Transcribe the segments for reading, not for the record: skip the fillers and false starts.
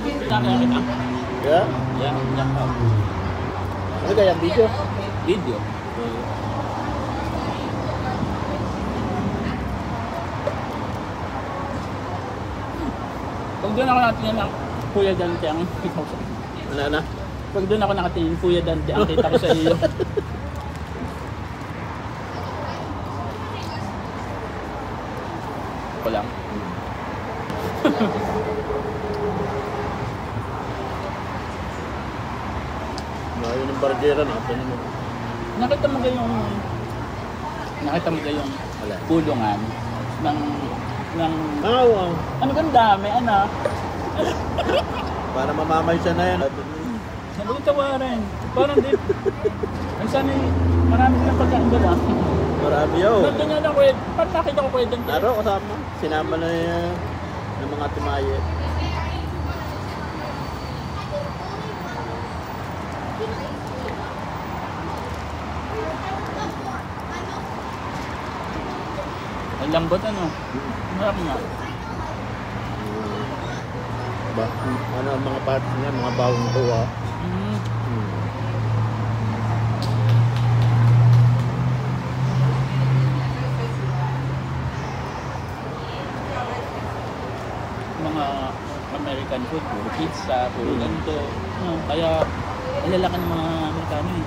Nakakaya kita. Yeah? Yeah, yeah. Ano kaya video? Video. Pag doon ako nakatingin ng Kuya Dante ang kita ko sa... Ano? Pag doon ako nakatingin Kuya Dante ang kita ko sa iyo. Ko lang. Ngayon ng bardera natin mo. Nakita mo yung Wala. kulungan ng Wow. ano kang dami, ano? Para mamamay siya na yan. Sabi tawarin. Parang di. Ang sana marami silang pagkain dala. Marami yun. Ganyan lang kuya. Parang nakita ko kuya Dante. Naro kasama. Sinama na yan ng mga timaye. Ang lambot ano? Marami nga. Ba, ano ang mga parts niya, mga bawang tuwa. Mga American food, puro pizza, puro ganito. Kaya alalaki ng mga Amerikano eh.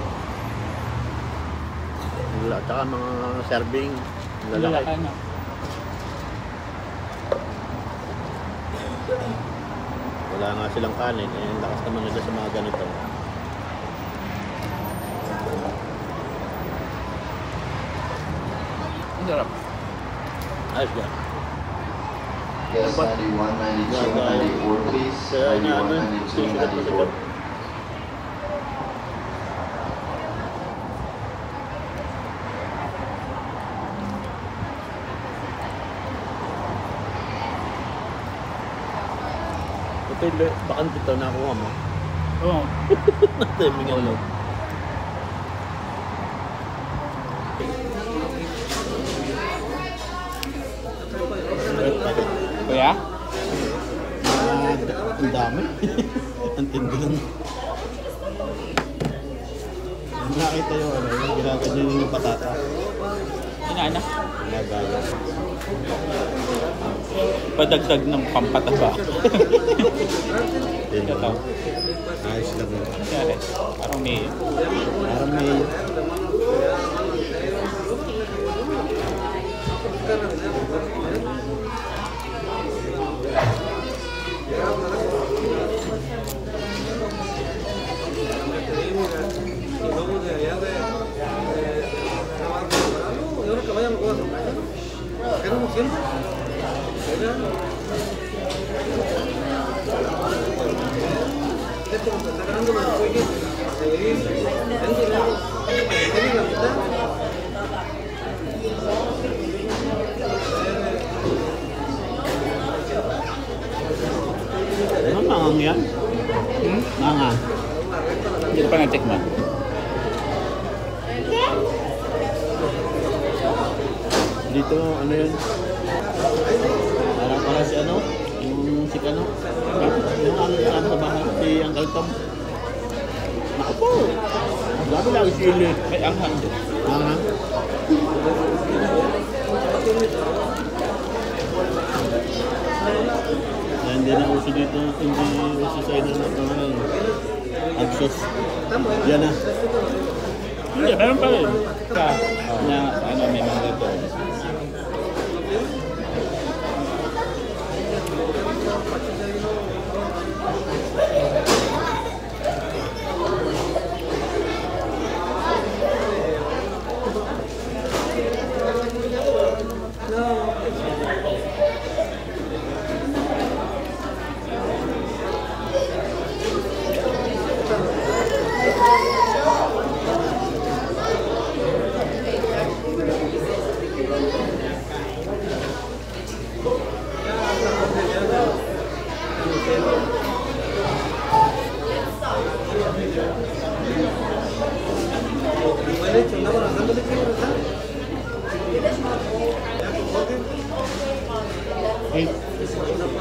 Tsaka mga serving. Lalaki na. Wala nga silang kanin. Eh, lakas naman nila sa mga ganito. Ang sarap. Ayos yan. Yes, 91, 92, 94, please. Kaya 91, 92, 94. Ito yung bakang dito nakuha mo. Oo. Timing ang loob. Kuya? Ang dami. Ang tindi lang. Nakita yung ano, yung ginaganyan yung patata. Inana? Nagaya. Padagdag ng pampataba. Ito. Ayos lang yun. Kaya parang may... Parang may... Ano mangang yan? Mangang. Hindi ko pa natikman. Dito, ano yun? Parang si ano? Yung si ano? Yung ano sa bahay? Si Uncle Tom. Naku po! Grabe lagi sili. May anghang din. Mangang. Yan, hindi na uso dito. Hindi uso sa inyo na mga agsos. Yan na. Hindi, meron pa rin. Na ano, may mga ganito.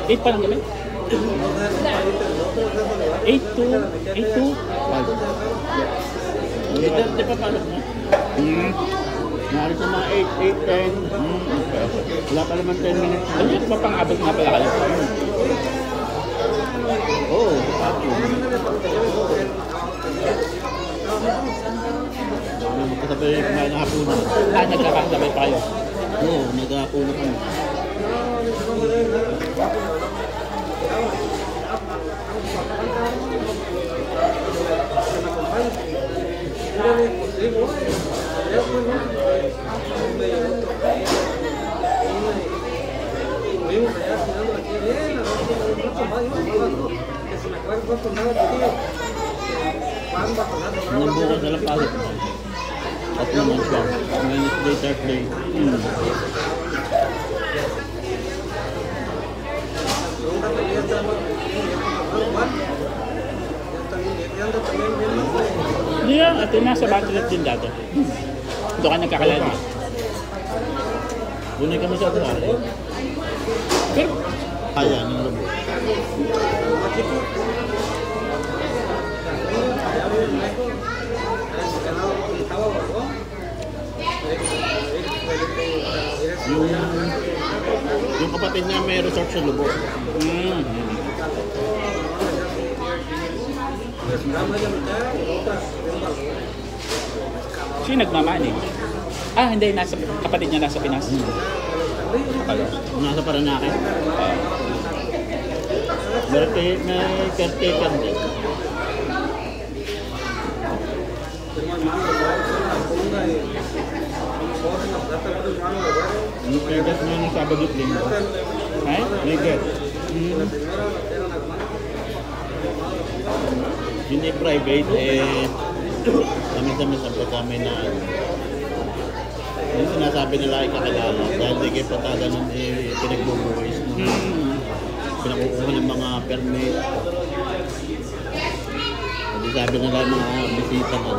Eight pa lang kami? 8-2? 5. Di pa paano mo? Hmm. Naalis sa mga 8, 10. Wala pa naman 10 minutes. Ano yun? Mapang-abot nga pala kayo. Oo, hapo. Magkasabay kumain ng hapunan. Nagkakasabay pa kayo. Oo, nag-hapunan kami. Nabukas na lang pasok. At naman siya. Wednesday, Thursday. Hindi yan. At yun nasa Battle din dati. Ito ka nagkakalala. Bunay kami sa atraso. Pero, Kaya, ng labo. Yung kapatid niya may resort sa Lubo. sino nagmamanage? Hindi. Kapatid niya nasa Pinas. Nasa Paranaque. May caretaker din. May get na yung Sabado at Linggo. Ay? May get. Hindi private, kami-kami sa kami na yung sinasabi nila ay kakilala dahil di kayo pataga nun pinagbubuwis pinakukuha ng mga permit. Hindi sabi nila mga bisita na